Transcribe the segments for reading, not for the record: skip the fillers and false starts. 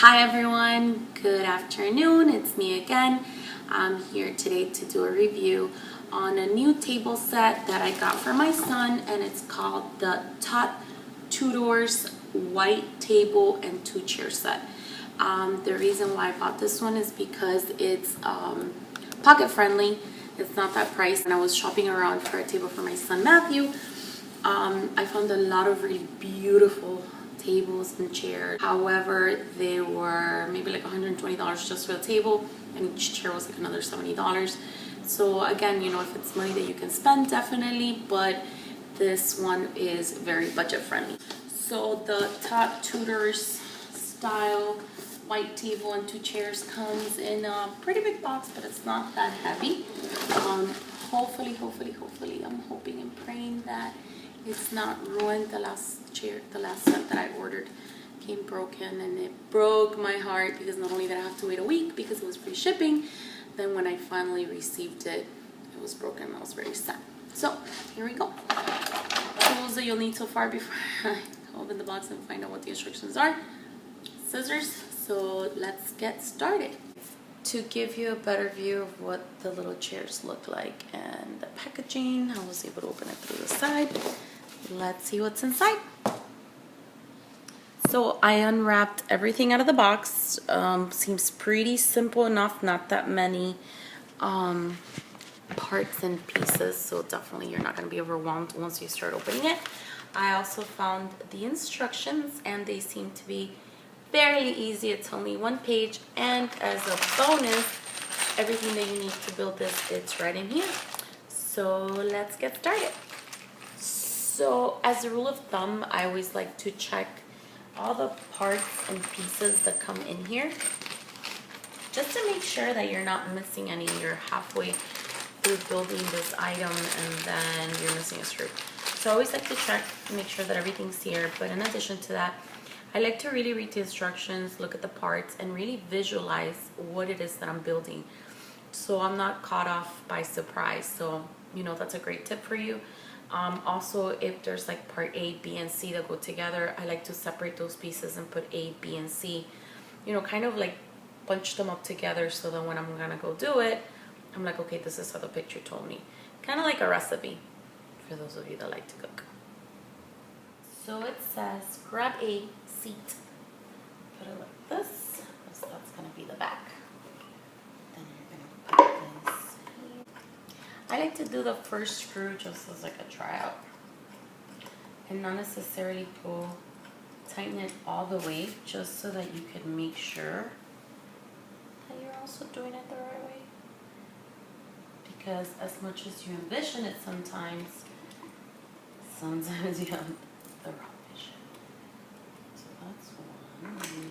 Hi everyone, good afternoon, it's me again. I'm here today to do a review on a new table set that I got for my son, and it's called the Tutors white table and 2-chair set. The reason why I bought this one is because it's pocket friendly. It's not that priced. And I was shopping around for a table for my son Matthew. I found a lot of really beautiful tables and chairs. However, they were maybe like $120 just for the table, and each chair was like another $70. So again, you know, if it's money that you can spend, definitely, but this one is very budget friendly. So the Tutors style white table and 2 chairs comes in a pretty big box, but it's not that heavy. Hopefully, I'm hoping and praying that it's not ruined. The last set that I ordered came broken, and it broke my heart because not only did I have to wait a week because it was free shipping, then when I finally received it, it was broken. I was very sad. So here we go. Tools that you'll need so far before I open the box and find out what the instructions are. Scissors. So let's get started. To give you a better view of what the little chairs look like and the packaging, I was able to open it through the side. Let's see what's inside. So I unwrapped everything out of the box. Seems pretty simple enough, not that many parts and pieces, so definitely you're not going to be overwhelmed once you start opening it. I also found the instructions, and they seem to be fairly easy. It's only 1 page, and as a bonus, everything that you need to build this, it's right in here. So let's get started. So as a rule of thumb, I always like to check all the parts and pieces that come in here, just to make sure that you're not missing any. You're halfway through building this item and then you're missing a screw. So I always like to check to make sure that everything's here. But in addition to that, I like to really read the instructions, look at the parts, and really visualize what it is that I'm building, so I'm not caught off by surprise. So, you know, that's a great tip for you. Also, if there's like part A, B, and C that go together, I like to separate those pieces and put A, B, and C, you know, kind of like bunch them up together, so that when I'm gonna go do it, I'm like, okay, this is how the picture told me. Kind of like a recipe for those of you that like to cook. So it says, grab a seat. Put it like this. So that's going to be the back. Then you're going to put this here. I like to do the first screw just as like a tryout, and not necessarily go tighten it all the way, just so that you can make sure that you're also doing it the right way. Because as much as you envision it, sometimes you have the wrong vision. So that's one. Let me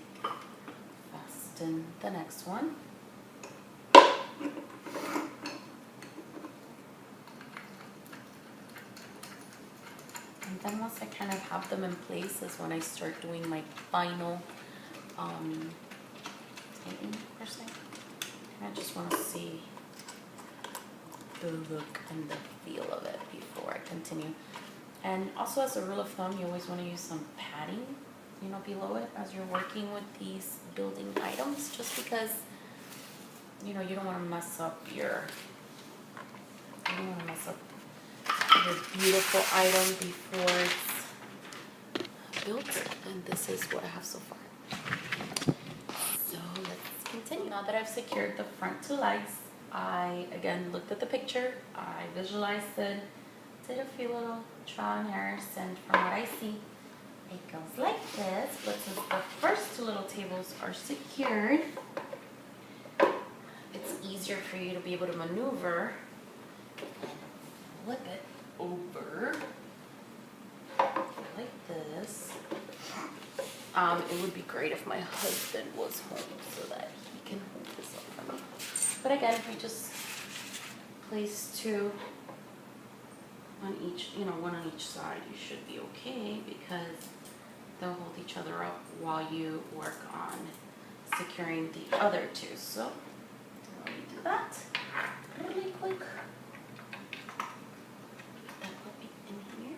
fasten the next one. And then once I kind of have them in place is when I start doing my final tightening per se. And I just want to see the look and the feel of it before I continue. And also, as a rule of thumb, you always want to use some padding, you know, below it as you're working with these building items, just because, you know, you don't want to mess up your beautiful item before it's built. And this is what I have so far. So let's continue. Now that I've secured the front 2 legs, I again looked at the picture, I visualized it, did a few little trial and errors, and from what I see, it goes like this. But since the first 2 little tables are secured, it's easier for you to be able to maneuver and flip it over like this. It would be great if my husband was home so that he can hold this up for me. But again, if you just place 2 on each, you know, 1 on each side, you should be okay, because they'll hold each other up while you work on securing the other 2. So let me do that really quick. That will be in here.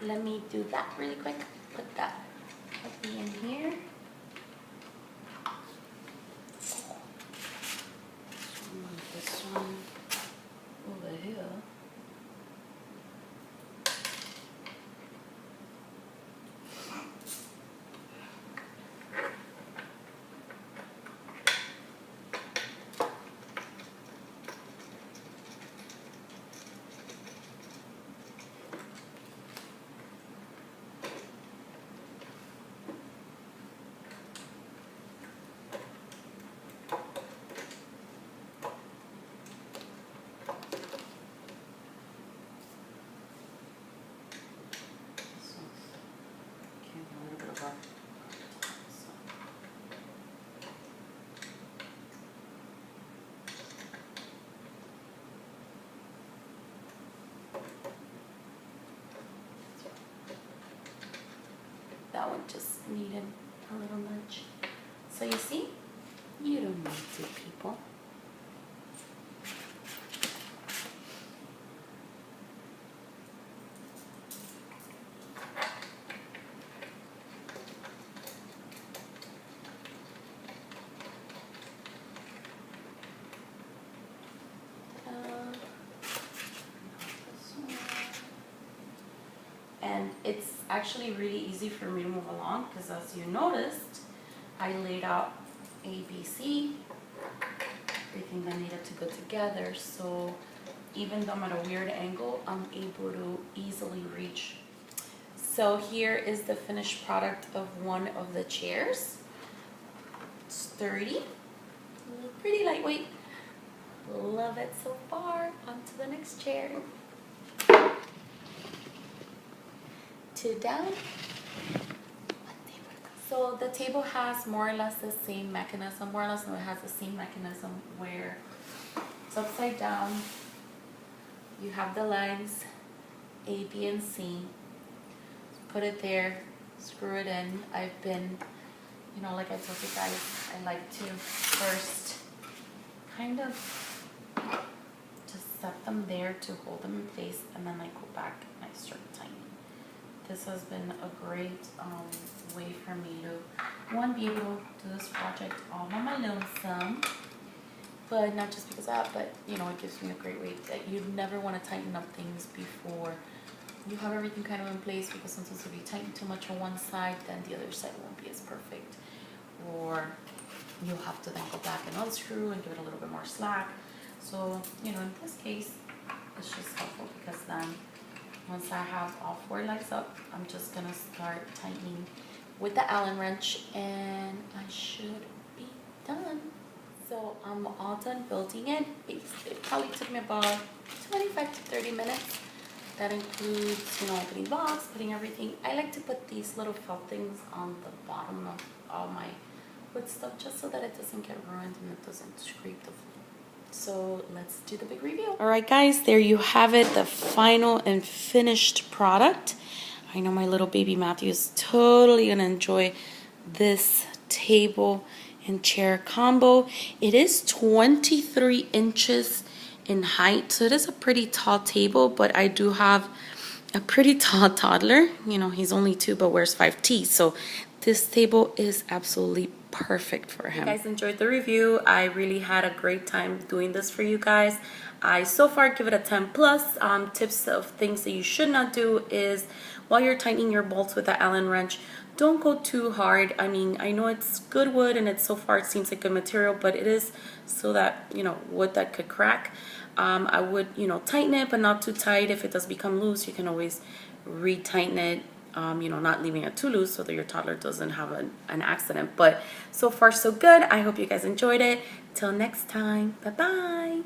Let me do that really quick. Put that puppy in here. it just needed a little nudge. So you see, you don't need to, people. And it's actually really easy for me to move along because, as you noticed, I laid out A, B, C, everything that needed to go together. So even though I'm at a weird angle, I'm able to easily reach. So here is the finished product of one of the chairs. It's sturdy, pretty lightweight. Love it so far. On to the next chair. 2 down. So the table has more or less the same mechanism. More or less, no, it has the same mechanism where it's upside down. You have the legs, A, B, and C. Put it there, screw it in. I've been, like I told you guys, I like to first kind of just set them there to hold them in place, and then I go back and I start tightening. This has been a great way for me to, one, be able to do this project all on my lonesome, but not just because of that, but it gives me a great way that you never want to tighten up things before you have everything kind of in place, because sometimes if you tighten too much on one side, then the other side won't be as perfect, or you'll have to then go back and unscrew and give it a little bit more slack. So in this case, it's just helpful because then once I have all 4 legs up, I'm just gonna start tightening with the Allen wrench, and I should be done. So I'm all done building it. It probably took me about 25 to 30 minutes. That includes, opening box, putting everything. I like to put these little felt things on the bottom of all my wood stuff just so that it doesn't get ruined and it doesn't scrape the floor. So let's do the big reveal. All right, guys, there you have it, the final and finished product. I know my little baby Matthew is totally gonna enjoy this table and chair combo. It is 23 inches in height, so it is a pretty tall table, but I do have a pretty tall toddler. He's only 2 but wears 5 teeth, so this table is absolutely perfect for him. You guys enjoyed the review. I really had a great time doing this for you guys. I so far give it a 10 plus. Tips of things that you should not do is while you're tightening your bolts with the Allen wrench, don't go too hard. I mean, I know it's good wood and so far it seems like good material, but it is so that, wood that could crack. I would, tighten it, but not too tight. If it does become loose, you can always re-tighten it, not leaving it too loose so that your toddler doesn't have an accident. But so far, so good. I hope you guys enjoyed it. Till next time. Bye-bye.